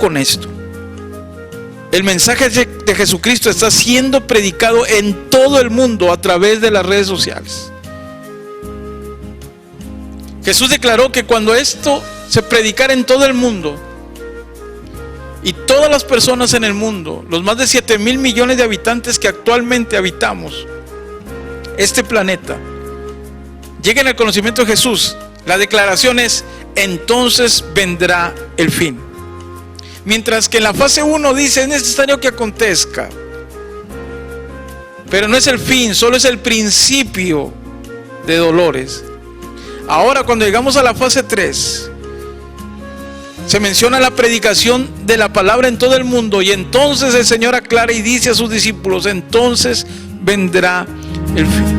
con esto. El mensaje de Jesucristo está siendo predicado en todo el mundo a través de las redes sociales. Jesús declaró que cuando esto se predicara en todo el mundo, y todas las personas en el mundo, los más de 7,000 millones de habitantes que actualmente habitamos este planeta, lleguen al conocimiento de Jesús, la declaración es: entonces vendrá el fin. Mientras que en la fase 1 dice: es necesario que acontezca, pero no es el fin, solo es el principio de dolores. Ahora, cuando llegamos a la fase 3, se menciona la predicación de la palabra en todo el mundo, y entonces el Señor aclara y dice a sus discípulos: entonces vendrá el fin.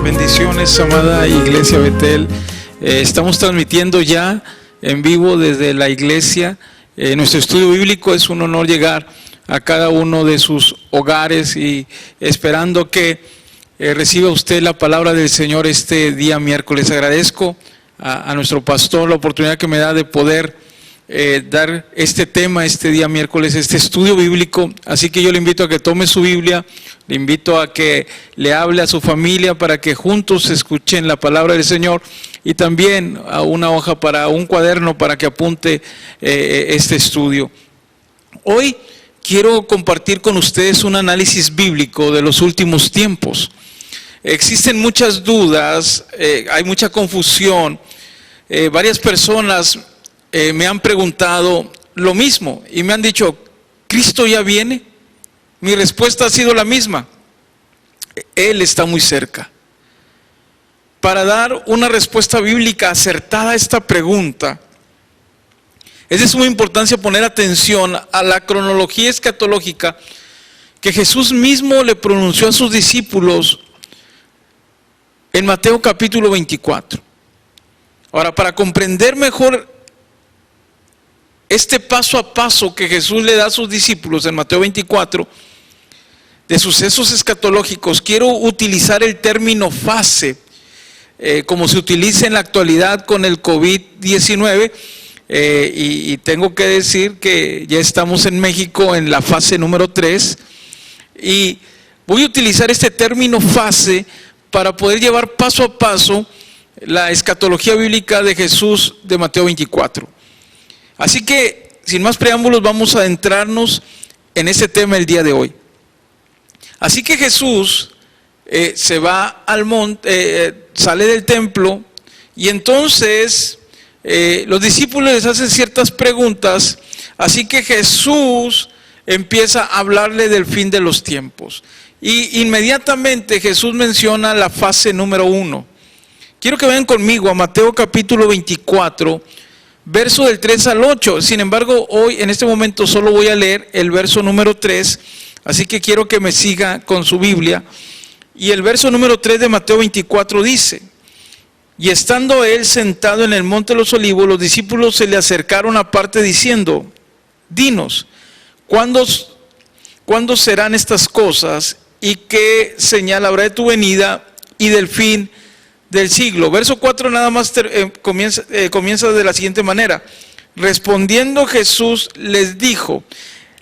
Bendiciones, amada Iglesia Betel. Estamos transmitiendo ya en vivo desde la iglesia. Nuestro estudio bíblico. Es un honor llegar a cada uno de sus hogares y esperando que reciba usted la palabra del Señor este día miércoles. Agradezco a nuestro pastor la oportunidad que me da de poder dar este tema este día miércoles, este estudio bíblico. Así que yo le invito a que tome su Biblia, le invito a que le hable a su familia para que juntos escuchen la palabra del Señor, y también a una hoja, para un cuaderno, para que apunte este estudio. Hoy quiero compartir con ustedes un análisis bíblico de los últimos tiempos. Existen muchas dudas, hay mucha confusión. Varias personas me han preguntado lo mismo y me han dicho: ¿Cristo ya viene? Mi respuesta ha sido la misma: Él está muy cerca. Para dar una respuesta bíblica acertada a esta pregunta, es de suma importancia poner atención a la cronología escatológica que Jesús mismo le pronunció a sus discípulos en Mateo capítulo 24. Ahora, para comprender mejor este paso a paso que Jesús le da a sus discípulos en Mateo 24, de sucesos escatológicos, quiero utilizar el término fase, como se utiliza en la actualidad con el COVID-19, y tengo que decir que ya estamos en México en la fase número 3, y voy a utilizar este término fase para poder llevar paso a paso la escatología bíblica de Jesús de Mateo 24. Así que, sin más preámbulos, vamos a adentrarnos en este tema el día de hoy. Así que Jesús se va al monte, sale del templo, y entonces los discípulos les hacen ciertas preguntas. Así que Jesús empieza a hablarle del fin de los tiempos. Y inmediatamente Jesús menciona la fase número 1. Quiero que vayan conmigo a Mateo capítulo 24, verso del 3 al 8. Sin embargo, hoy en este momento solo voy a leer el verso número 3, así que quiero que me siga con su Biblia. Y el verso número 3 de Mateo 24 dice: y estando él sentado en el monte de los olivos, los discípulos se le acercaron aparte diciendo: dinos, ¿cuándo serán estas cosas? ¿Y qué señal habrá de tu venida y del fin del siglo? Verso 4 nada más comienza de la siguiente manera: respondiendo Jesús les dijo.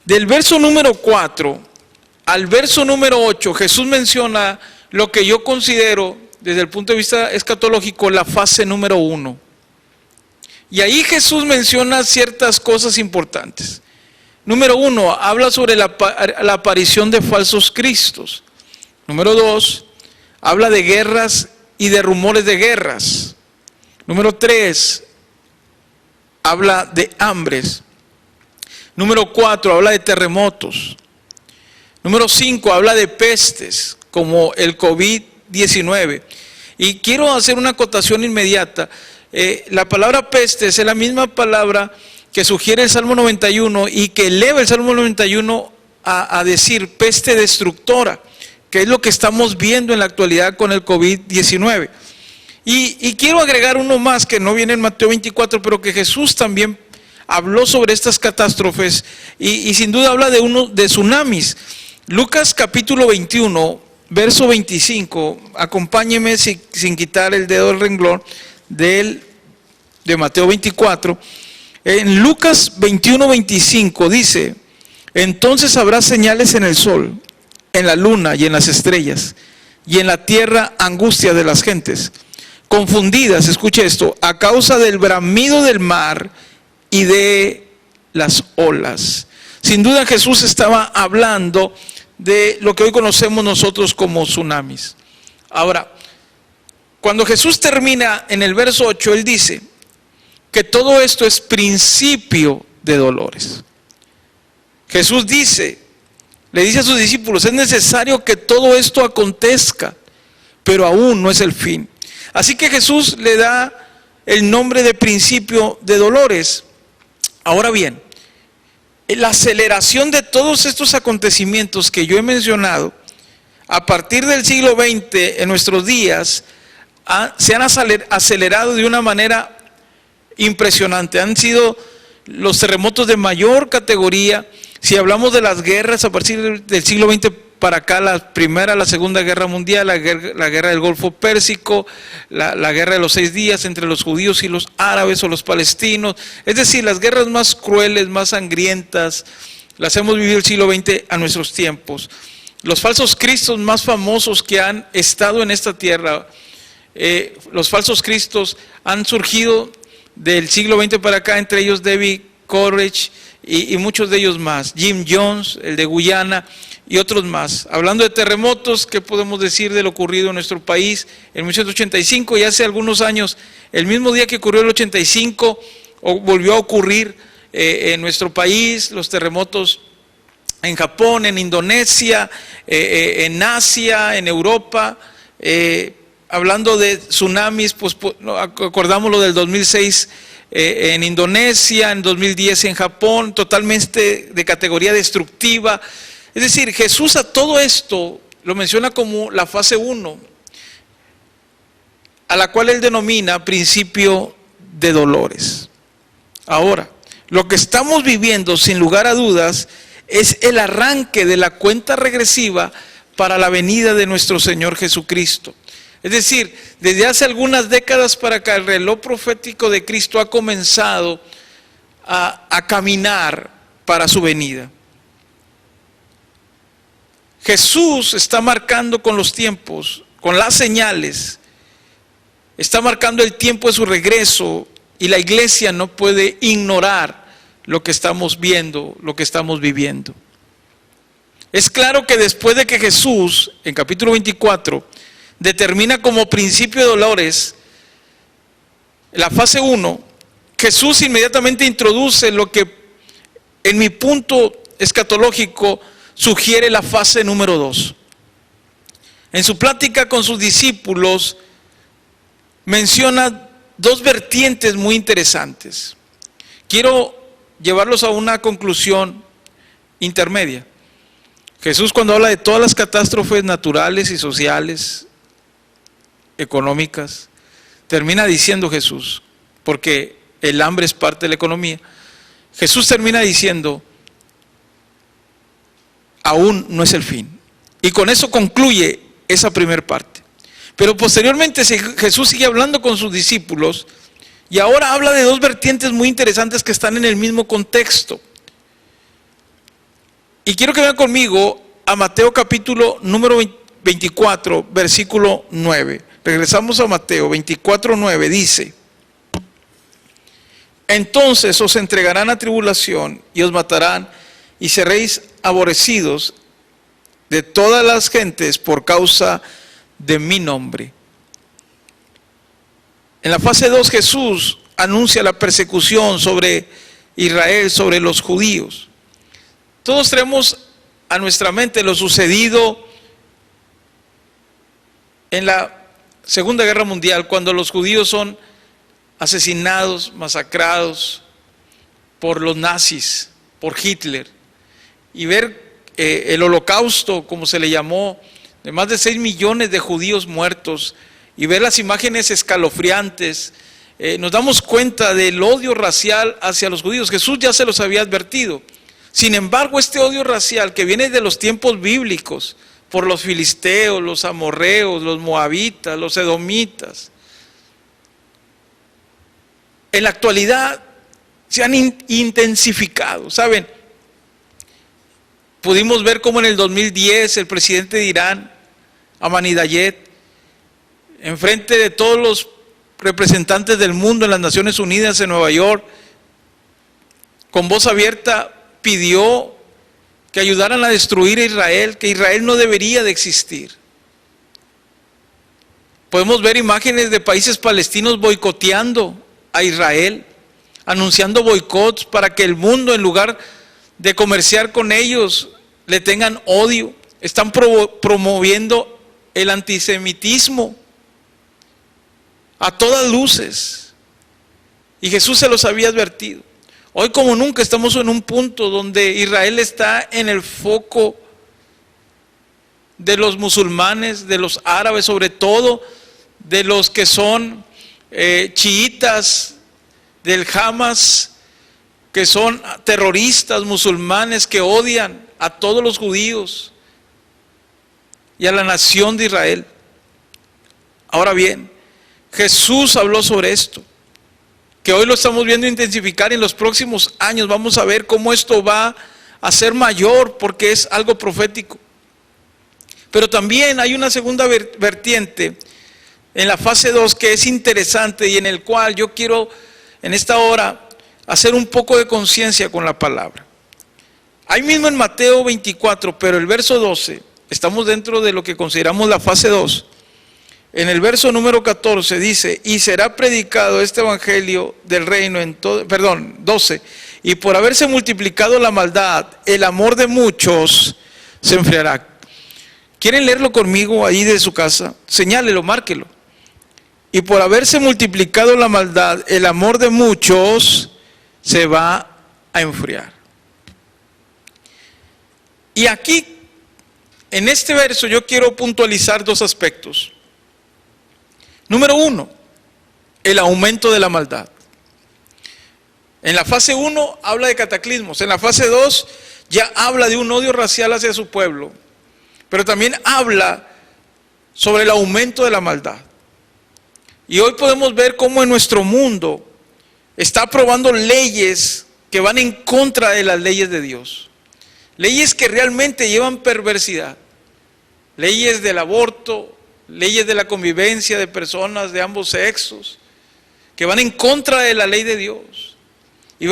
Del verso número 4 al verso número 8, Jesús menciona lo que yo considero desde el punto de vista escatológico la fase número 1. Y ahí Jesús menciona ciertas cosas importantes. Número 1, habla sobre la aparición de falsos cristos. Número 2, habla de guerras y de rumores de guerras. Número 3, habla de hambres. Número 4, habla de terremotos. Número 5, habla de pestes, como el COVID-19. Y quiero hacer una acotación inmediata. La palabra pestes es la misma palabra que sugiere el Salmo 91 y que eleva el Salmo 91 a decir peste destructora, que es lo que estamos viendo en la actualidad con el COVID-19. Y quiero agregar uno más que no viene en Mateo 24, pero que Jesús también habló sobre estas catástrofes y sin duda habla de tsunamis. Lucas capítulo 21, verso 25, acompáñeme sin quitar el dedo del renglón de Mateo 24. En Lucas 21, 25 dice: entonces habrá señales en el sol, en la luna y en las estrellas, y en la tierra angustia de las gentes, confundidas, escuche esto, a causa del bramido del mar y de las olas. Sin duda Jesús estaba hablando de lo que hoy conocemos nosotros como tsunamis. Ahora, cuando Jesús termina en el verso 8, Él dice que todo esto es principio de dolores. Jesús le dice a sus discípulos, es necesario que todo esto acontezca, pero aún no es el fin. Así que Jesús le da el nombre de principio de dolores. Ahora bien, la aceleración de todos estos acontecimientos que yo he mencionado, a partir del siglo XX en nuestros días, se han acelerado de una manera impresionante. Han sido los terremotos de mayor categoría. Si hablamos de las guerras a partir del siglo XX para acá, la Primera, la Segunda Guerra Mundial, la guerra del Golfo Pérsico, la guerra de los 6 días entre los judíos y los árabes o los palestinos, es decir, las guerras más crueles, más sangrientas, las hemos vivido el siglo XX a nuestros tiempos. Los falsos cristos más famosos que han estado en esta tierra, los falsos cristos han surgido del siglo XX para acá, entre ellos David Koresh y muchos de ellos más, Jim Jones, el de Guyana y otros más. Hablando de terremotos, ¿qué podemos decir de lo ocurrido en nuestro país en 1985? Y hace algunos años, el mismo día que ocurrió el 85, volvió a ocurrir en nuestro país, los terremotos en Japón, en Indonesia, en Asia, en Europa. Hablando de tsunamis, pues acordamos lo del 2006 en Indonesia, en 2010 en Japón, totalmente de categoría destructiva. Es decir, Jesús a todo esto lo menciona como la fase 1, a la cual Él denomina principio de dolores. Ahora, lo que estamos viviendo, sin lugar a dudas, es el arranque de la cuenta regresiva para la venida de nuestro Señor Jesucristo. Es decir, desde hace algunas décadas para acá, el reloj profético de Cristo ha comenzado a caminar para su venida. Jesús está marcando con los tiempos, con las señales, está marcando el tiempo de su regreso, y la iglesia no puede ignorar lo que estamos viendo, lo que estamos viviendo. Es claro que después de que Jesús, en capítulo 24, determina como principio de dolores la fase 1, Jesús inmediatamente introduce lo que en mi punto escatológico sugiere la fase número 2. En su plática con sus discípulos menciona 2 vertientes muy interesantes. Quiero llevarlos a una conclusión intermedia. Jesús, cuando habla de todas las catástrofes naturales y sociales, económicas, termina diciendo Jesús, porque el hambre es parte de la economía, Jesús termina diciendo, aún no es el fin. Y con eso concluye esa primera parte. Pero posteriormente Jesús sigue hablando con sus discípulos y ahora habla de 2 vertientes muy interesantes que están en el mismo contexto. Y quiero que vean conmigo a Mateo capítulo número 24, versículo 9. Regresamos a Mateo 24, 9, dice: entonces os entregarán a tribulación y os matarán y seréis aborrecidos de todas las gentes por causa de mi nombre. En la fase 2 Jesús anuncia la persecución sobre Israel, sobre los judíos. Todos traemos a nuestra mente lo sucedido en la Segunda Guerra Mundial, cuando los judíos son asesinados, masacrados por los nazis, por Hitler, y ver el holocausto, como se le llamó, de más de 6 millones de judíos muertos, y ver las imágenes escalofriantes, nos damos cuenta del odio racial hacia los judíos. Jesús ya se los había advertido. Sin embargo, este odio racial que viene de los tiempos bíblicos, por los filisteos, los amorreos, los moabitas, los edomitas, en la actualidad se han intensificado. ¿Saben? Pudimos ver cómo en el 2010 el presidente de Irán, Ahmadinejad, enfrente de todos los representantes del mundo en las Naciones Unidas en Nueva York, con voz abierta pidió que ayudaran a destruir a Israel, que Israel no debería de existir. Podemos ver imágenes de países palestinos boicoteando a Israel, anunciando boicots para que el mundo, en lugar de comerciar con ellos, le tengan odio. Están promoviendo el antisemitismo a todas luces. Y Jesús se los había advertido. Hoy como nunca estamos en un punto donde Israel está en el foco de los musulmanes, de los árabes, sobre todo de los que son chiitas, del Hamas, que son terroristas musulmanes que odian a todos los judíos y a la nación de Israel. Ahora bien, Jesús habló sobre esto, que hoy lo estamos viendo intensificar, y en los próximos años vamos a ver cómo esto va a ser mayor, porque es algo profético. Pero también hay una segunda vertiente en la fase 2 que es interesante, y en el cual yo quiero en esta hora hacer un poco de conciencia con la palabra. Ahí mismo en Mateo 24, pero el verso 12, estamos dentro de lo que consideramos la fase 2. En el verso número 14 dice: y será predicado este evangelio del reino en todo, 12, y por haberse multiplicado la maldad, el amor de muchos se enfriará. ¿Quieren leerlo conmigo ahí de su casa? Señálelo, márquelo. Y por haberse multiplicado la maldad, el amor de muchos se va a enfriar. Y aquí, en este verso, yo quiero puntualizar dos aspectos. Número 1, el aumento de la maldad. En la fase 1 habla de cataclismos, en la fase 2 ya habla de un odio racial hacia su pueblo, pero también habla sobre el aumento de la maldad. Y hoy podemos ver cómo en nuestro mundo está aprobando leyes que van en contra de las leyes de Dios. Leyes que realmente llevan perversidad. Leyes del aborto, leyes de la convivencia de personas de ambos sexos, que van en contra de la ley de Dios. Y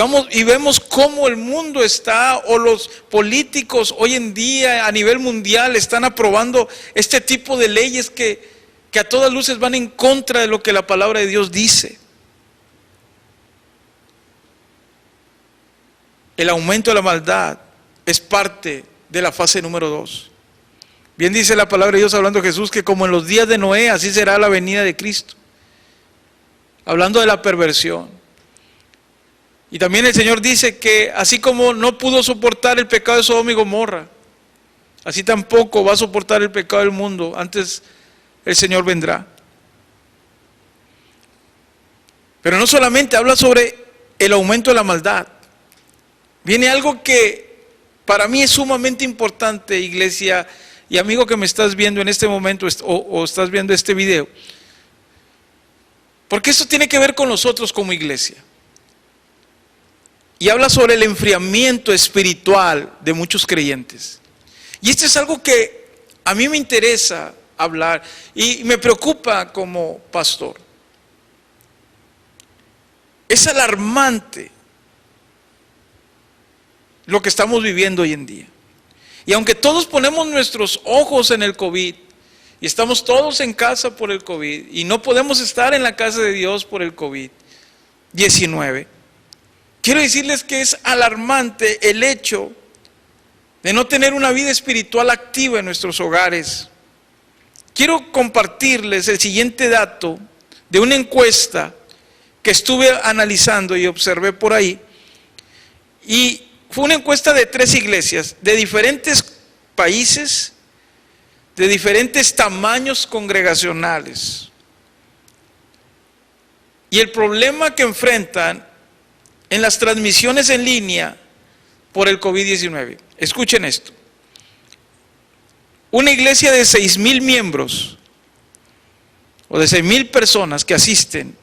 vemos cómo el mundo está, o los políticos hoy en día a nivel mundial están aprobando este tipo de leyes que a todas luces van en contra de lo que la palabra de Dios dice. El aumento de la maldad es parte de la fase número 2. Bien dice la palabra de Dios, hablando Jesús, que como en los días de Noé, así será la venida de Cristo. Hablando de la perversión. Y también el Señor dice que así como no pudo soportar el pecado de Sodoma y Gomorra, así tampoco va a soportar el pecado del mundo. Antes el Señor vendrá. Pero no solamente habla sobre el aumento de la maldad. Viene algo que para mí es sumamente importante, iglesia y amigo que me estás viendo en este momento o estás viendo este video. Porque esto tiene que ver con nosotros como iglesia. Y habla sobre el enfriamiento espiritual de muchos creyentes. Y esto es algo que a mí me interesa hablar y me preocupa como pastor. Es alarmante lo que estamos viviendo hoy en día. Y aunque todos ponemos nuestros ojos en el COVID, y estamos todos en casa por el COVID, y no podemos estar en la casa de Dios por el COVID-19, quiero decirles que es alarmante el hecho de no tener una vida espiritual activa en nuestros hogares. Quiero compartirles el siguiente dato de una encuesta que estuve analizando y observé por ahí. Y fue una encuesta de 3 iglesias, de diferentes países, de diferentes tamaños congregacionales. y el problema que enfrentan en las transmisiones en línea por el COVID-19. Escuchen esto. Una iglesia de 6,000 miembros o de 6,000 personas que asisten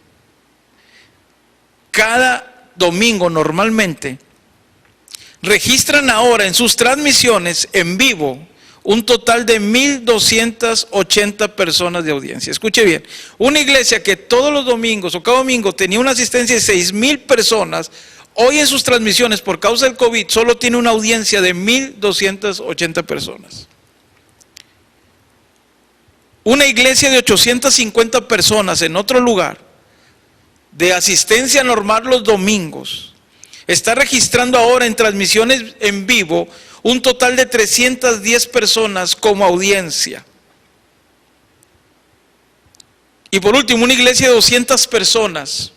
cada domingo normalmente, registran ahora en sus transmisiones en vivo un total de 1,280 personas de audiencia. Escuche bien, una iglesia que todos los domingos o cada domingo tenía una asistencia de 6,000 personas, hoy en sus transmisiones por causa del COVID solo tiene una audiencia de 1,280 personas. Una iglesia de 850 personas en otro lugar, de asistencia normal los domingos, está registrando ahora en transmisiones en vivo un total de 310 personas como audiencia. Y por último, una iglesia de 200 personas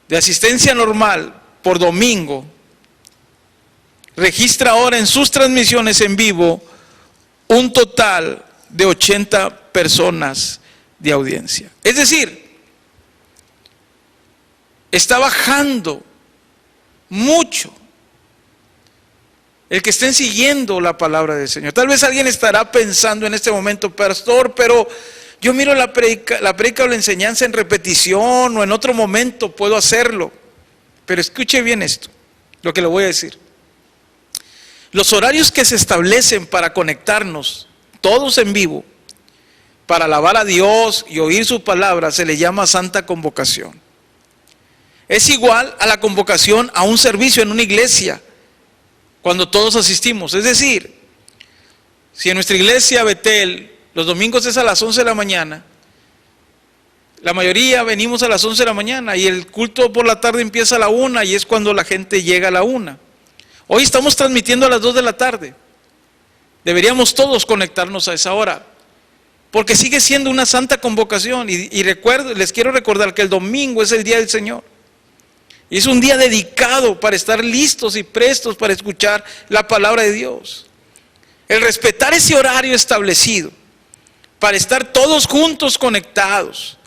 de asistencia normal por domingo registra ahora en sus transmisiones en vivo un total de 80 personas de audiencia. Es decir, está bajando mucho el que estén siguiendo la palabra del Señor. Tal vez alguien estará pensando en este momento, pastor, pero yo miro la predica o la enseñanza en repetición o en otro momento puedo hacerlo. Pero escuche bien esto, lo que le voy a decir. Los horarios que se establecen para conectarnos, todos en vivo, para alabar a Dios y oír su palabra, se le llama santa convocación. Es igual a la convocación a un servicio en una iglesia, cuando todos asistimos. Es decir, si en nuestra iglesia Betel los domingos es a las 11 de la mañana, la mayoría venimos a las 11 de la mañana y el culto por la tarde empieza a la 1 y es cuando la gente llega a la 1. Hoy estamos transmitiendo a las 2 de la tarde. Deberíamos todos conectarnos a esa hora, porque sigue siendo una santa convocación. Y les quiero recordar que el domingo es el día del Señor. Y es un día dedicado para estar listos y prestos para escuchar la palabra de Dios. El respetar ese horario establecido, para estar todos juntos conectados,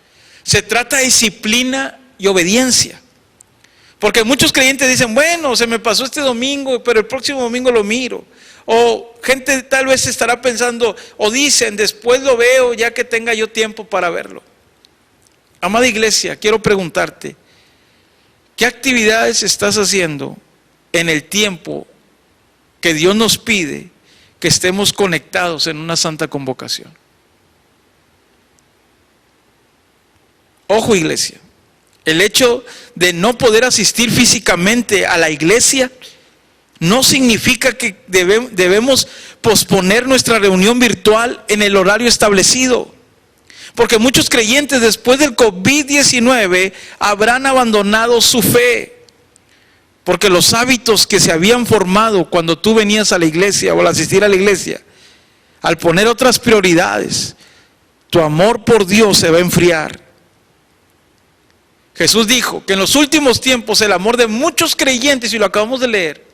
se trata de disciplina y obediencia. Porque muchos creyentes dicen, bueno, se me pasó este domingo, pero el próximo domingo lo miro. O gente tal vez estará pensando, o dicen, después lo veo ya que tenga yo tiempo para verlo. Amada iglesia, quiero preguntarte, ¿qué actividades estás haciendo en el tiempo que Dios nos pide que estemos conectados en una santa convocación? Ojo, iglesia, el hecho de no poder asistir físicamente a la iglesia no significa que debemos posponer nuestra reunión virtual en el horario establecido. Porque muchos creyentes después del COVID-19 habrán abandonado su fe. Porque los hábitos que se habían formado cuando tú venías a la iglesia o al asistir a la iglesia, al poner otras prioridades, tu amor por Dios se va a enfriar. Jesús dijo que en los últimos tiempos el amor de muchos creyentes, y lo acabamos de leer,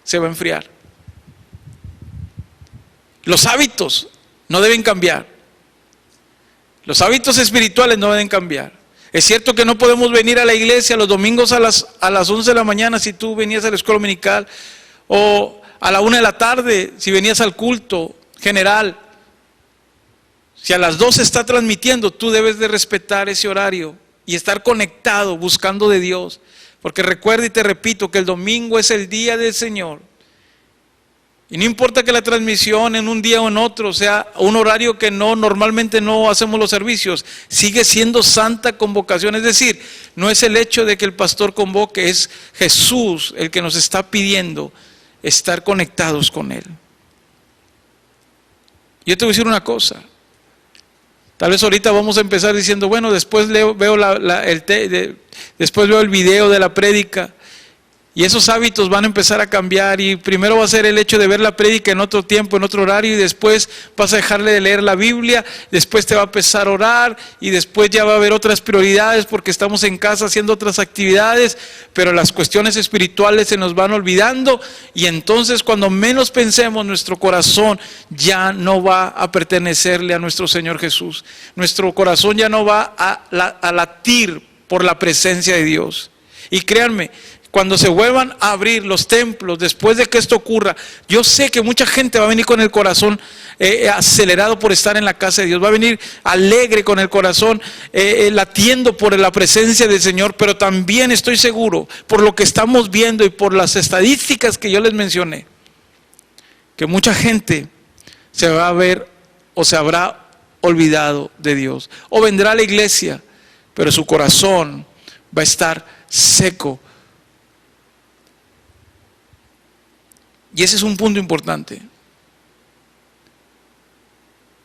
se va a enfriar. Los hábitos no deben cambiar. Los hábitos espirituales no deben cambiar. Es cierto que no podemos venir a la iglesia los domingos a las 11 de la mañana si tú venías a la escuela dominical, o a la 1 de la tarde si venías al culto general. Si a las 2 se está transmitiendo, tú debes de respetar ese horario y estar conectado, buscando de Dios. Porque recuerda y te repito que el domingo es el día del Señor. Y no importa que la transmisión en un día o en otro sea un horario que normalmente no hacemos los servicios, sigue siendo santa convocación. Es decir, no es el hecho de que el pastor convoque, es Jesús el que nos está pidiendo estar conectados con Él. Yo te voy a decir una cosa. Tal vez ahorita vamos a empezar diciendo, bueno, después veo después veo el video de la prédica. Y esos hábitos van a empezar a cambiar, y primero va a ser el hecho de ver la prédica en otro tiempo, en otro horario, y después vas a dejarle de leer la Biblia, después te va a empezar a orar, y después ya va a haber otras prioridades porque estamos en casa haciendo otras actividades, pero las cuestiones espirituales se nos van olvidando, y entonces cuando menos pensemos, nuestro corazón ya no va a pertenecerle a nuestro Señor Jesús. Nuestro corazón ya no va a latir por la presencia de Dios. Y créanme, cuando se vuelvan a abrir los templos, después de que esto ocurra, yo sé que mucha gente va a venir con el corazón acelerado por estar en la casa de Dios, va a venir alegre con el corazón, latiendo por la presencia del Señor, pero también estoy seguro, por lo que estamos viendo y por las estadísticas que yo les mencioné, que mucha gente se va a ver o se habrá olvidado de Dios, o vendrá a la iglesia, pero su corazón va a estar seco. Y ese es un punto importante.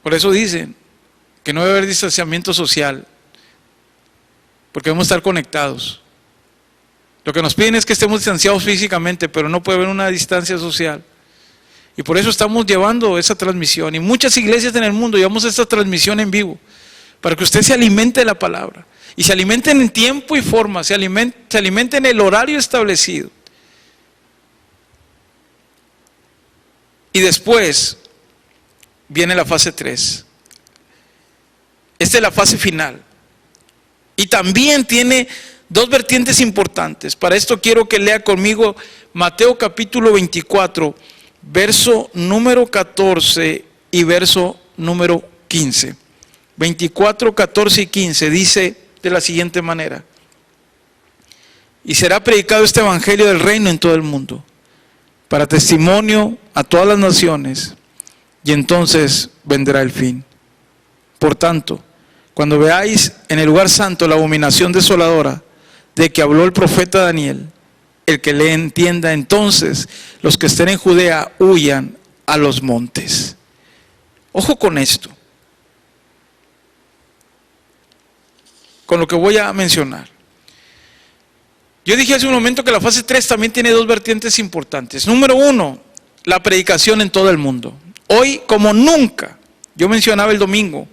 Por eso dicen que no debe haber distanciamiento social, porque debemos estar conectados. Lo que nos piden es que estemos distanciados físicamente, pero no puede haber una distancia social. Y por eso estamos llevando esa transmisión. Y muchas iglesias en el mundo llevamos esta transmisión en vivo, para que usted se alimente de la palabra. Y se alimenten en tiempo y forma, se alimenten en el horario establecido. Y después viene la fase 3. Esta es la fase final. Y también tiene dos vertientes importantes. Para esto quiero que lea conmigo Mateo capítulo 24, verso número 14 y verso número 15. 24, 14 y 15 dice de la siguiente manera: y será predicado este evangelio del reino en todo el mundo, para testimonio a todas las naciones, y entonces vendrá el fin. Por tanto, cuando veáis en el lugar santo la abominación desoladora de que habló el profeta Daniel, el que le entienda, entonces los que estén en Judea huyan a los montes. Ojo con esto, con lo que voy a mencionar. Yo dije hace un momento que la fase 3 también tiene dos vertientes importantes. Número 1, la predicación en todo el mundo. Hoy, como nunca, yo mencionaba el domingo,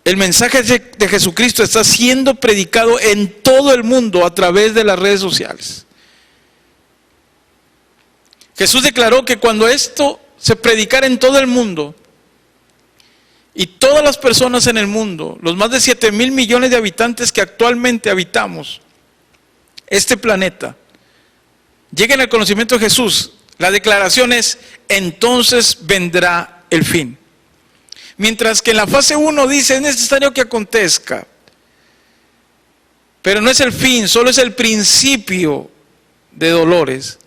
el mensaje de Jesucristo está siendo predicado en todo el mundo a través de las redes sociales. Jesús declaró que cuando esto se predicara en todo el mundo, y todas las personas en el mundo, los más de 7,000 millones de habitantes que actualmente habitamos este planeta, lleguen al conocimiento de Jesús, la declaración es: entonces vendrá el fin. Mientras que en la fase 1 dice: es necesario que acontezca, pero no es el fin, solo es el principio de dolores.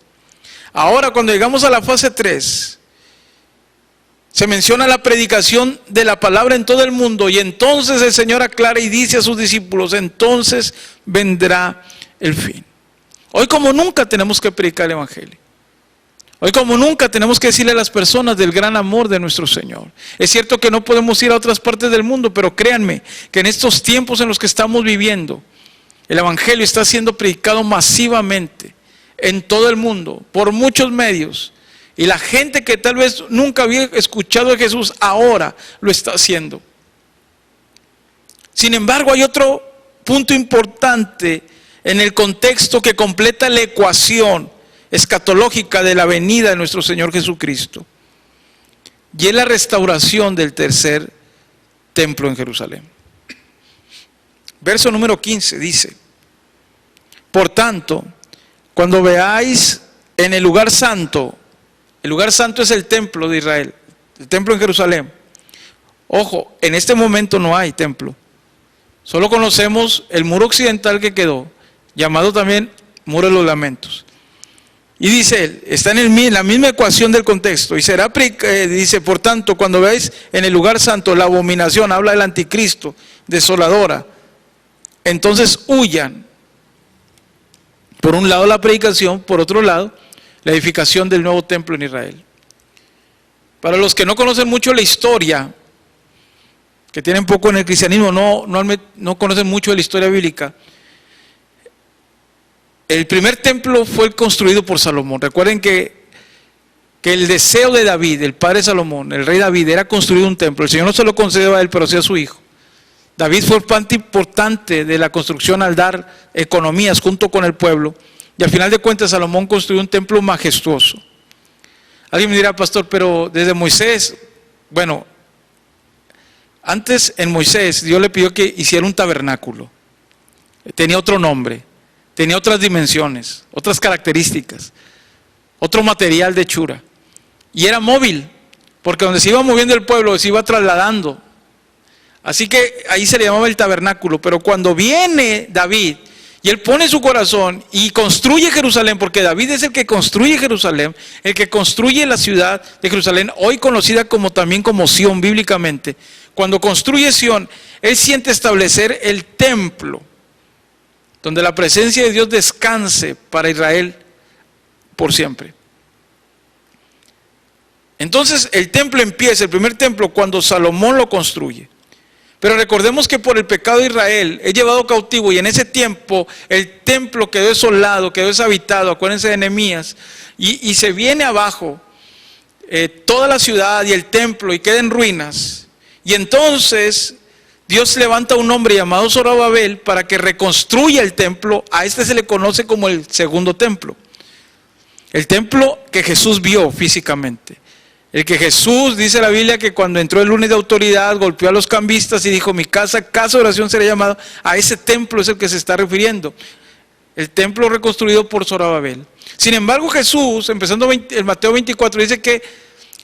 Ahora, cuando llegamos a la fase 3, se menciona la predicación de la palabra en todo el mundo, y entonces el Señor aclara y dice a sus discípulos: entonces vendrá el fin. Hoy como nunca tenemos que predicar el evangelio. Hoy como nunca tenemos que decirle a las personas del gran amor de nuestro Señor. Es cierto que no podemos ir a otras partes del mundo, pero créanme que en estos tiempos en los que estamos viviendo, el evangelio está siendo predicado masivamente en todo el mundo, por muchos medios. Y la gente que tal vez nunca había escuchado de Jesús, ahora lo está haciendo. Sin embargo, hay otro punto importante en el contexto que completa la ecuación escatológica de la venida de nuestro Señor Jesucristo. Y es la restauración del tercer templo en Jerusalén. Verso número 15 dice: por tanto, cuando veáis en el lugar santo es el templo de Israel, el templo en Jerusalén. Ojo, en este momento no hay templo. Solo conocemos el muro occidental que quedó, llamado también Muro de los Lamentos. Y dice él, está en la misma ecuación del contexto. Y será, dice, por tanto, cuando veáis en el lugar santo la abominación, habla del anticristo, desoladora, entonces huyan. Por un lado la predicación, por otro lado la edificación del nuevo templo en Israel. Para los que no conocen mucho la historia, que tienen poco en el cristianismo, no conocen mucho de la historia bíblica, el primer templo fue construido por Salomón. Recuerden que el deseo de David, el padre de Salomón, el rey David, era construir un templo. El Señor no se lo concedió a él, pero sí a su hijo. David fue parte importante de la construcción al dar economías junto con el pueblo. Y al final de cuentas Salomón construyó un templo majestuoso. Alguien me dirá, pastor, pero desde Moisés, bueno, antes en Moisés Dios le pidió que hiciera un tabernáculo. tenía otro nombre, tenía otras dimensiones, otras características, otro material de hechura. Y era móvil, porque donde se iba moviendo el pueblo se iba trasladando. Así que ahí se le llamaba el tabernáculo. Pero cuando viene David y él pone su corazón y construye Jerusalén, porque David es el que construye Jerusalén, el que construye la ciudad de Jerusalén, hoy conocida también como Sión bíblicamente. Cuando construye Sión, él siente establecer el templo, donde la presencia de Dios descanse para Israel por siempre. Entonces el templo empieza, el primer templo, cuando Salomón lo construye. Pero recordemos que por el pecado de Israel es llevado cautivo, y en ese tiempo el templo quedó desolado, quedó deshabitado. Acuérdense de Nehemías, y se viene abajo toda la ciudad y el templo, y queda en ruinas. Y entonces Dios levanta un hombre llamado Zorobabel para que reconstruya el templo. A este se le conoce como el segundo templo, el templo que Jesús vio físicamente. El que Jesús, dice la Biblia, que cuando entró el lunes de autoridad, golpeó a los cambistas y dijo: mi casa de oración será llamada. A ese templo es el que se está refiriendo, el templo reconstruido por Zorobabel. Sin embargo, Jesús, empezando en Mateo 24, dice que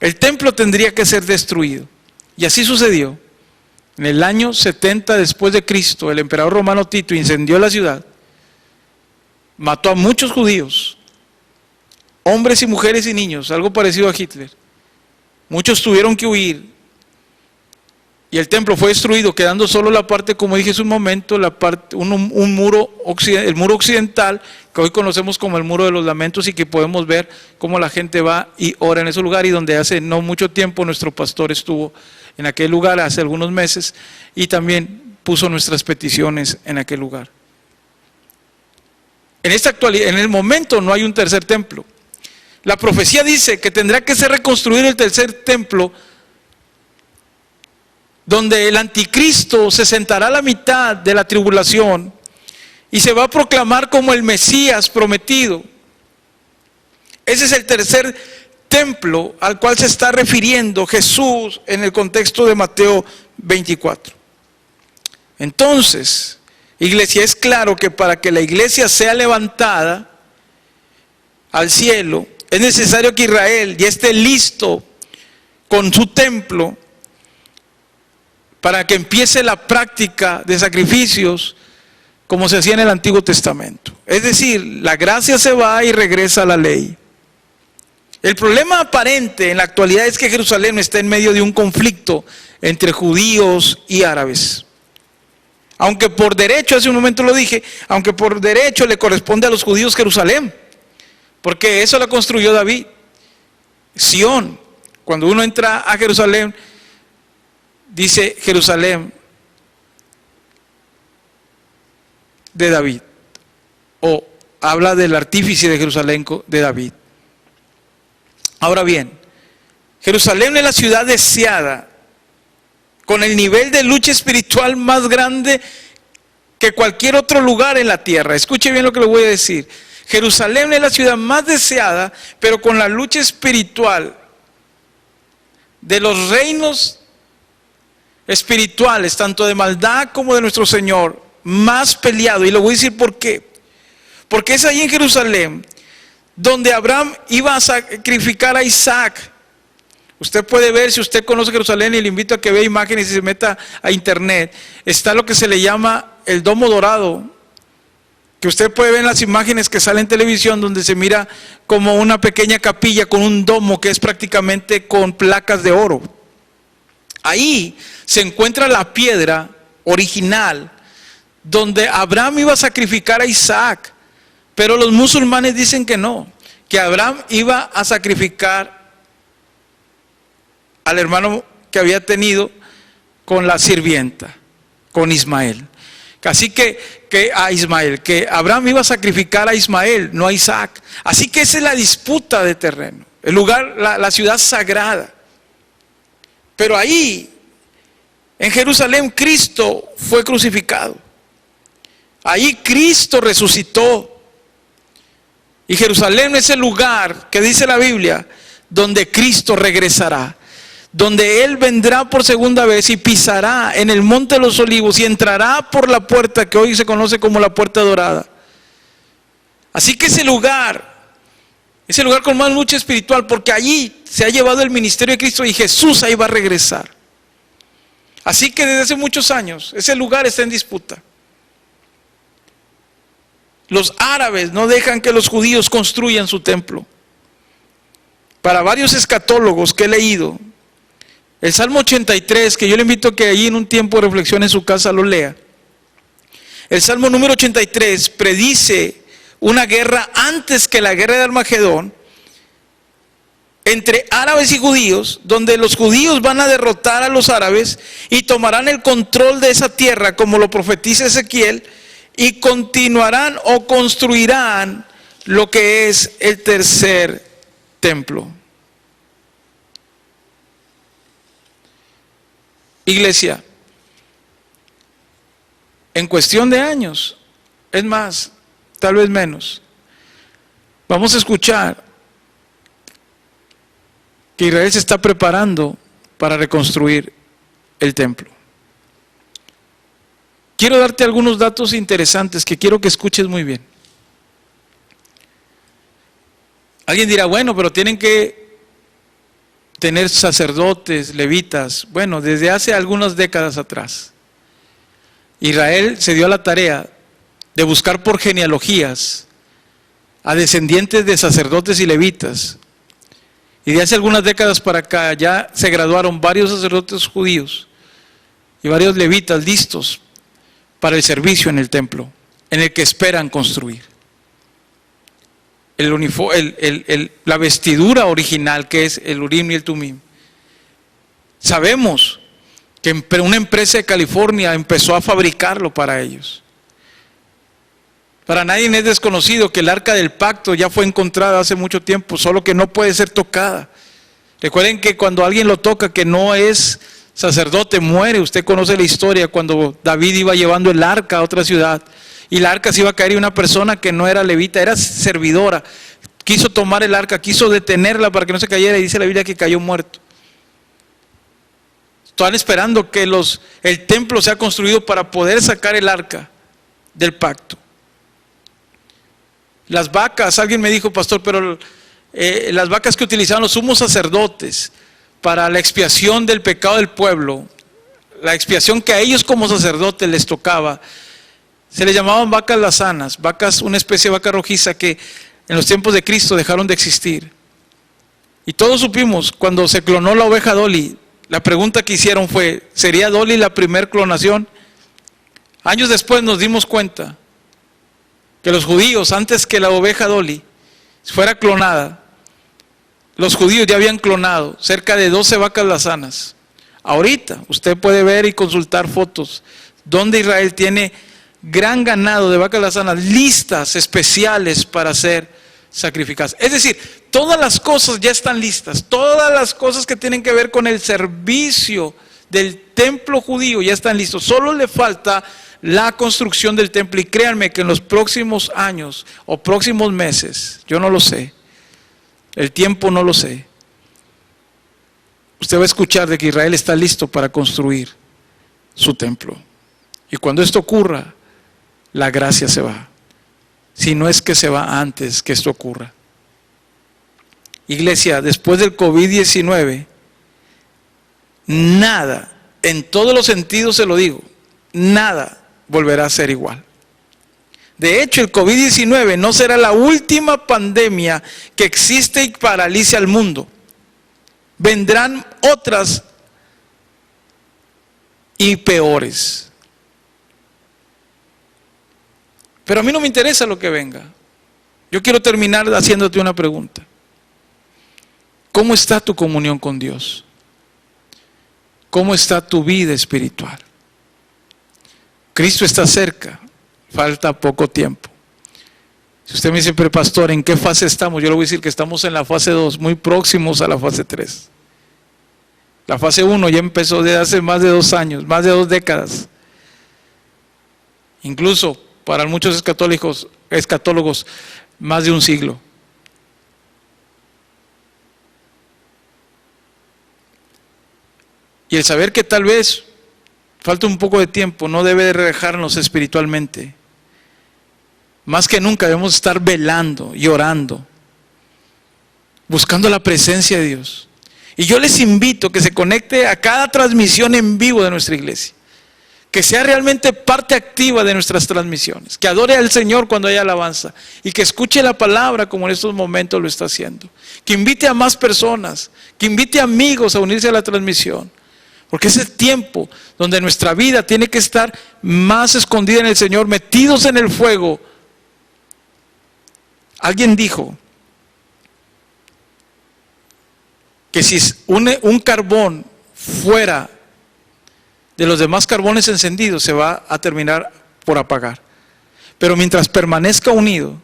el templo tendría que ser destruido. Y así sucedió. En el año 70 después de Cristo, el emperador romano Tito incendió la ciudad, mató a muchos judíos, hombres y mujeres y niños, algo parecido a Hitler. Muchos tuvieron que huir y el templo fue destruido, quedando solo la parte, como dije hace un momento, un muro, el muro occidental, que hoy conocemos como el Muro de los Lamentos, y que podemos ver cómo la gente va y ora en ese lugar, y donde hace no mucho tiempo nuestro pastor estuvo en aquel lugar, hace algunos meses, y también puso nuestras peticiones en aquel lugar. En esta actualidad, en el momento, no hay un tercer templo. La profecía dice que tendrá que ser reconstruido el tercer templo, donde el anticristo se sentará a la mitad de la tribulación y se va a proclamar como el Mesías prometido. Ese es el tercer templo al cual se está refiriendo Jesús en el contexto de Mateo 24. Entonces, iglesia, es claro que para que la iglesia sea levantada al cielo, es necesario que Israel ya esté listo con su templo para que empiece la práctica de sacrificios como se hacía en el Antiguo Testamento. Es decir, la gracia se va y regresa a la ley. El problema aparente en la actualidad es que Jerusalén está en medio de un conflicto entre judíos y árabes. Aunque por derecho, hace un momento lo dije, aunque por derecho le corresponde a los judíos Jerusalén, porque eso la construyó David. Sión, cuando uno entra a Jerusalén, dice Jerusalén de David, o habla del artífice de Jerusalén de David. Ahora bien, Jerusalén es la ciudad deseada, con el nivel de lucha espiritual más grande que cualquier otro lugar en la tierra. Escuche bien lo que le voy a decir. Jerusalén es la ciudad más deseada, pero con la lucha espiritual de los reinos espirituales, tanto de maldad como de nuestro Señor, más peleado. Y le voy a decir por qué. Porque es ahí en Jerusalén donde Abraham iba a sacrificar a Isaac. Usted puede ver, si usted conoce Jerusalén, y le invito a que vea imágenes y se meta a internet, está lo que se le llama el Domo Dorado, que usted puede ver en las imágenes que salen en televisión, donde se mira como una pequeña capilla con un domo que es prácticamente con placas de oro. Ahí se encuentra la piedra original donde Abraham iba a sacrificar a Isaac, pero los musulmanes dicen que no, que Abraham iba a sacrificar al hermano que había tenido con la sirvienta, con Ismael. Así que Abraham iba a sacrificar a Ismael, no a Isaac. Así que esa es la disputa de terreno, el lugar, la ciudad sagrada. Pero ahí, en Jerusalén, Cristo fue crucificado. Ahí Cristo resucitó. Y Jerusalén es el lugar que dice la Biblia donde Cristo regresará, donde Él vendrá por segunda vez y pisará en el Monte de los Olivos y entrará por la puerta que hoy se conoce como la Puerta Dorada. Así que ese lugar con más lucha espiritual, porque allí se ha llevado el ministerio de Cristo y Jesús ahí va a regresar. Así que desde hace muchos años ese lugar está en disputa. Los árabes no dejan que los judíos construyan su templo. Para varios escatólogos que he leído, el Salmo 83, que yo le invito a que allí en un tiempo de reflexión en su casa lo lea. El Salmo número 83 predice una guerra antes que la guerra de Armagedón entre árabes y judíos, donde los judíos van a derrotar a los árabes y tomarán el control de esa tierra, como lo profetiza Ezequiel, y continuarán o construirán lo que es el tercer templo. Iglesia, en cuestión de años, es más, tal vez menos, vamos a escuchar que Israel se está preparando para reconstruir el templo. Quiero darte algunos datos interesantes que quiero que escuches muy bien. Alguien dirá, bueno, pero tienen que tener sacerdotes, levitas. Bueno, desde hace algunas décadas atrás, Israel se dio a la tarea de buscar por genealogías a descendientes de sacerdotes y levitas. Y de hace algunas décadas para acá ya se graduaron varios sacerdotes judíos y varios levitas listos para el servicio en el templo, en el que esperan construir. La vestidura original, que es el Urim y el Tumim. Sabemos que una empresa de California empezó a fabricarlo para ellos. Para nadie es desconocido que el arca del pacto ya fue encontrada hace mucho tiempo, solo que no puede ser tocada. Recuerden que cuando alguien lo toca, que no es sacerdote, muere. Usted conoce la historia cuando David iba llevando el arca a otra ciudad y la arca se iba a caer y una persona que no era levita, era servidora, quiso tomar el arca, quiso detenerla para que no se cayera y dice la Biblia que cayó muerto. Están esperando que el templo sea construido para poder sacar el arca del pacto. Las vacas, alguien me dijo, pastor, pero las vacas que utilizaban los sumos sacerdotes para la expiación del pecado del pueblo, la expiación que a ellos como sacerdotes les tocaba, se les llamaban vacas lazanas, vacas, una especie de vaca rojiza que en los tiempos de Cristo dejaron de existir. Y todos supimos, cuando se clonó la oveja Dolly, la pregunta que hicieron fue, ¿sería Dolly la primer clonación? Años después nos dimos cuenta que los judíos, antes que la oveja Dolly fuera clonada, los judíos ya habían clonado cerca de 12 vacas lazanas. Ahorita usted puede ver y consultar fotos donde Israel tiene gran ganado de vacas lazanas listas especiales para ser sacrificadas. Es decir, todas las cosas ya están listas, todas las cosas que tienen que ver con el servicio del templo judío ya están listos. Solo le falta la construcción del templo, y créanme que en los próximos años o próximos meses, yo no lo sé, el tiempo no lo sé, usted va a escuchar de que Israel está listo para construir su templo. Y cuando esto ocurra, la gracia se va, si no es que se va antes que esto ocurra. Iglesia, después del COVID-19, nada, en todos los sentidos se lo digo, nada volverá a ser igual. De hecho, el COVID-19 no será la última pandemia que existe y paralice al mundo. Vendrán otras y peores. Pero a mí no me interesa lo que venga. Yo quiero terminar haciéndote una pregunta. ¿Cómo está tu comunión con Dios? ¿Cómo está tu vida espiritual? Cristo está cerca, falta poco tiempo. Si usted me dice, pero pastor, ¿en qué fase estamos? Yo le voy a decir que estamos en la fase 2, muy próximos a la fase 3. La fase 1 ya empezó desde hace más de 2 años, más de 2 décadas. Incluso para muchos escatólogos, más de un siglo. Y el saber que tal vez falta un poco de tiempo no debe de relajarnos espiritualmente. Más que nunca debemos estar velando y orando, buscando la presencia de Dios. Y yo les invito a que se conecte a cada transmisión en vivo de nuestra iglesia, que sea realmente parte activa de nuestras transmisiones, que adore al Señor cuando haya alabanza y que escuche la palabra como en estos momentos lo está haciendo, que invite a más personas, que invite a amigos a unirse a la transmisión, porque es el tiempo donde nuestra vida tiene que estar más escondida en el Señor, metidos en el fuego. Alguien dijo que si un carbón fuera de los demás carbones encendidos, se va a terminar por apagar. Pero mientras permanezca unido,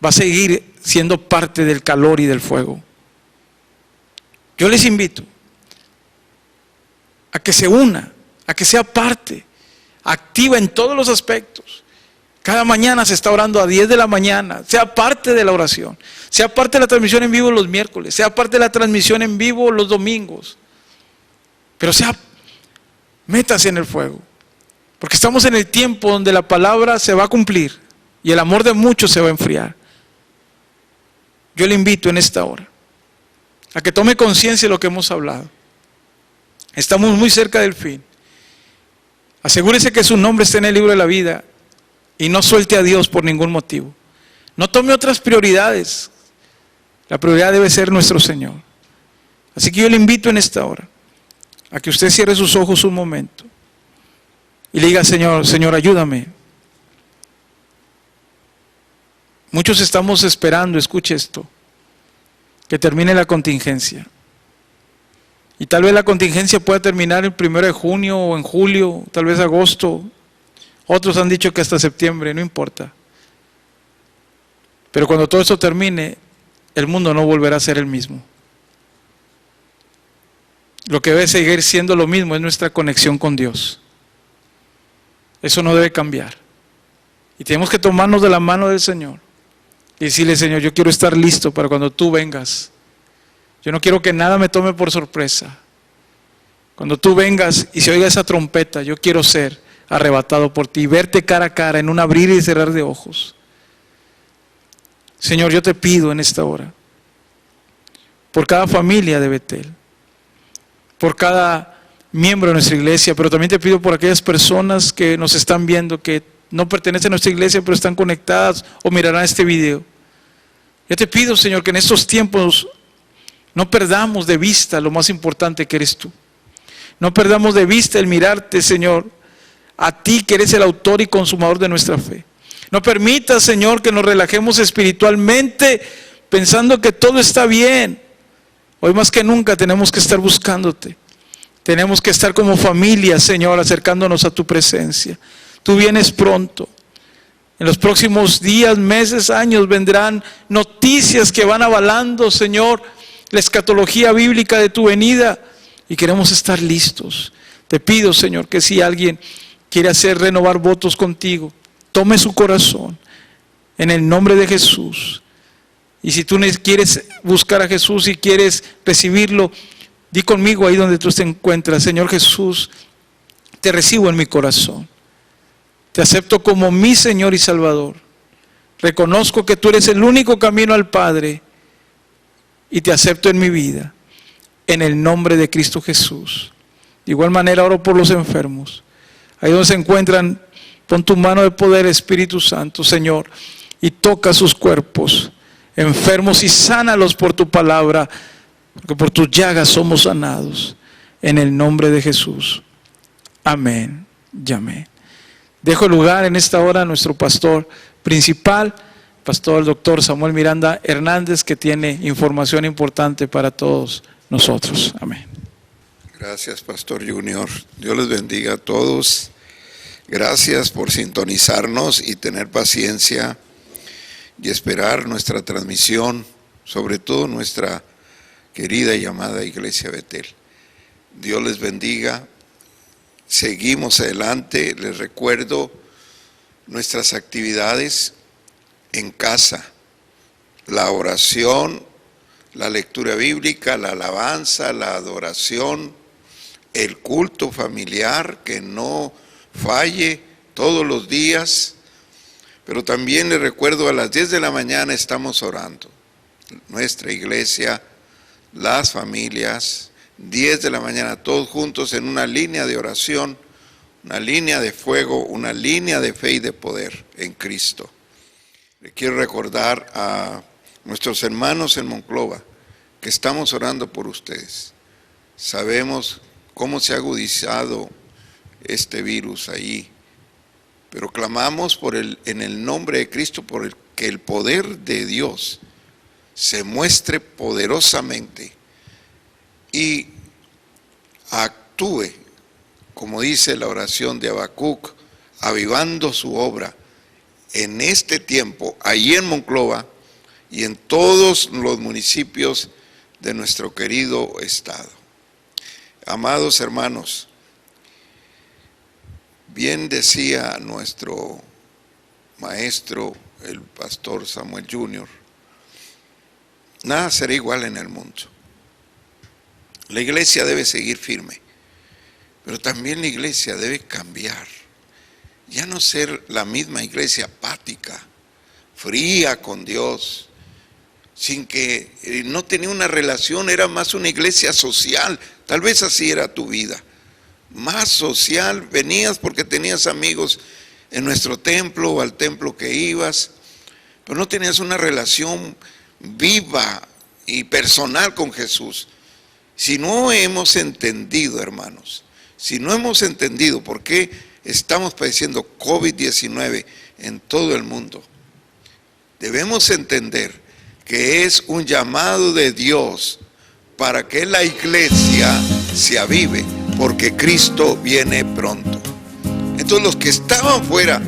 va a seguir siendo parte del calor y del fuego. Yo les invito a que se una, a que sea parte, activa en todos los aspectos. Cada mañana se está orando a 10 de la mañana, sea parte de la oración, sea parte de la transmisión en vivo los miércoles, sea parte de la transmisión en vivo los domingos, pero métase en el fuego, porque estamos en el tiempo donde la palabra se va a cumplir y el amor de muchos se va a enfriar. Yo le invito en esta hora a que tome conciencia de lo que hemos hablado. Estamos muy cerca del fin. Asegúrese que su nombre esté en el libro de la vida y no suelte a Dios por ningún motivo. No tome otras prioridades. La prioridad debe ser nuestro Señor. Así que yo le invito en esta hora a que usted cierre sus ojos un momento y le diga: Señor, ayúdame. Muchos estamos esperando, escuche esto, que termine la contingencia. Y tal vez la contingencia pueda terminar el 1 de junio o en julio, tal vez agosto. Otros han dicho que hasta septiembre, no importa. Pero cuando todo esto termine, el mundo no volverá a ser el mismo. Lo que debe seguir siendo lo mismo es nuestra conexión con Dios. Eso no debe cambiar. Y tenemos que tomarnos de la mano del Señor y decirle: Señor, yo quiero estar listo para cuando tú vengas. Yo no quiero que nada me tome por sorpresa. Cuando tú vengas y se oiga esa trompeta, yo quiero ser arrebatado por ti y verte cara a cara en un abrir y cerrar de ojos. Señor, yo te pido en esta hora, por cada familia de Betel, por cada miembro de nuestra iglesia, pero también te pido por aquellas personas que nos están viendo, que no pertenecen a nuestra iglesia, pero están conectadas o mirarán este video. Yo te pido, Señor, que en estos tiempos no perdamos de vista lo más importante que eres tú. No perdamos de vista el mirarte, Señor, a ti que eres el autor y consumador de nuestra fe. No permitas, Señor, que nos relajemos espiritualmente pensando que todo está bien. Hoy más que nunca tenemos que estar buscándote. Tenemos que estar como familia, Señor, acercándonos a tu presencia. Tú vienes pronto. En los próximos días, meses, años vendrán noticias que van avalando, Señor, la escatología bíblica de tu venida, y queremos estar listos. Te pido, Señor, que si alguien quiere renovar votos contigo, tome su corazón en el nombre de Jesús. Y si tú quieres buscar a Jesús y quieres recibirlo, di conmigo ahí donde tú te encuentras: Señor Jesús, te recibo en mi corazón. Te acepto como mi Señor y Salvador. Reconozco que tú eres el único camino al Padre y te acepto en mi vida, en el nombre de Cristo Jesús. De igual manera oro por los enfermos. Ahí donde se encuentran, pon tu mano de poder, Espíritu Santo, Señor, y toca sus cuerpos enfermos y sánalos por tu palabra, porque por tus llagas somos sanados, en el nombre de Jesús. Amén y amén. Dejo lugar en esta hora a nuestro pastor principal, pastor doctor Samuel Miranda Hernández, que tiene información importante para todos nosotros. Amén. Gracias, Pastor Junior. Dios les bendiga a todos. Gracias por sintonizarnos y tener paciencia y esperar nuestra transmisión, sobre todo nuestra querida y amada Iglesia Betel. Dios les bendiga. Seguimos adelante. Les recuerdo nuestras actividades en casa: la oración, la lectura bíblica, la alabanza, la adoración, el culto familiar, que no falle todos los días. Pero también les recuerdo, a las 10 de la mañana estamos orando. Nuestra iglesia, las familias, 10 de la mañana, todos juntos en una línea de oración, una línea de fuego, una línea de fe y de poder en Cristo. Le quiero recordar a nuestros hermanos en Monclova que estamos orando por ustedes. Sabemos cómo se ha agudizado este virus ahí, pero clamamos en el nombre de Cristo que el poder de Dios se muestre poderosamente y actúe, como dice la oración de Habacuc, avivando su obra en este tiempo, allí en Monclova y en todos los municipios de nuestro querido estado. Amados hermanos, bien decía nuestro maestro, el pastor Samuel Jr., nada será igual en el mundo. La iglesia debe seguir firme, pero también la iglesia debe cambiar. Ya no ser la misma iglesia apática, fría con Dios, sin que no tenía una relación, era más una iglesia social. Tal vez así era tu vida, más social. Venías porque tenías amigos en nuestro templo o al templo que ibas, pero no tenías una relación viva y personal con Jesús. Si no hemos entendido, hermanos, si no hemos entendido por qué estamos padeciendo COVID-19 en todo el mundo, debemos entender que es un llamado de Dios para que la iglesia se avive, porque Cristo viene pronto. Entonces los que estaban fuera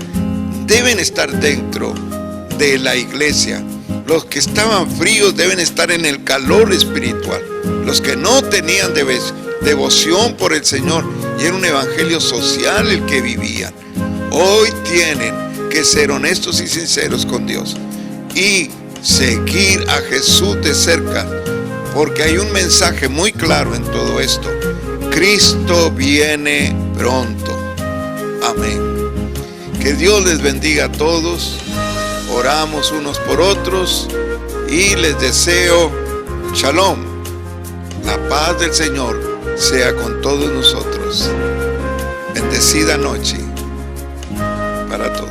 deben estar dentro de la iglesia. Los que estaban fríos deben estar en el calor espiritual. Los que no tenían devoción por el Señor y era un evangelio social el que vivían, hoy tienen que ser honestos y sinceros con Dios y seguir a Jesús de cerca, porque hay un mensaje muy claro en todo esto: Cristo viene pronto. Amén. Que Dios les bendiga a todos. Oramos unos por otros y les deseo shalom. La paz del Señor sea con todos nosotros. Bendecida noche para todos.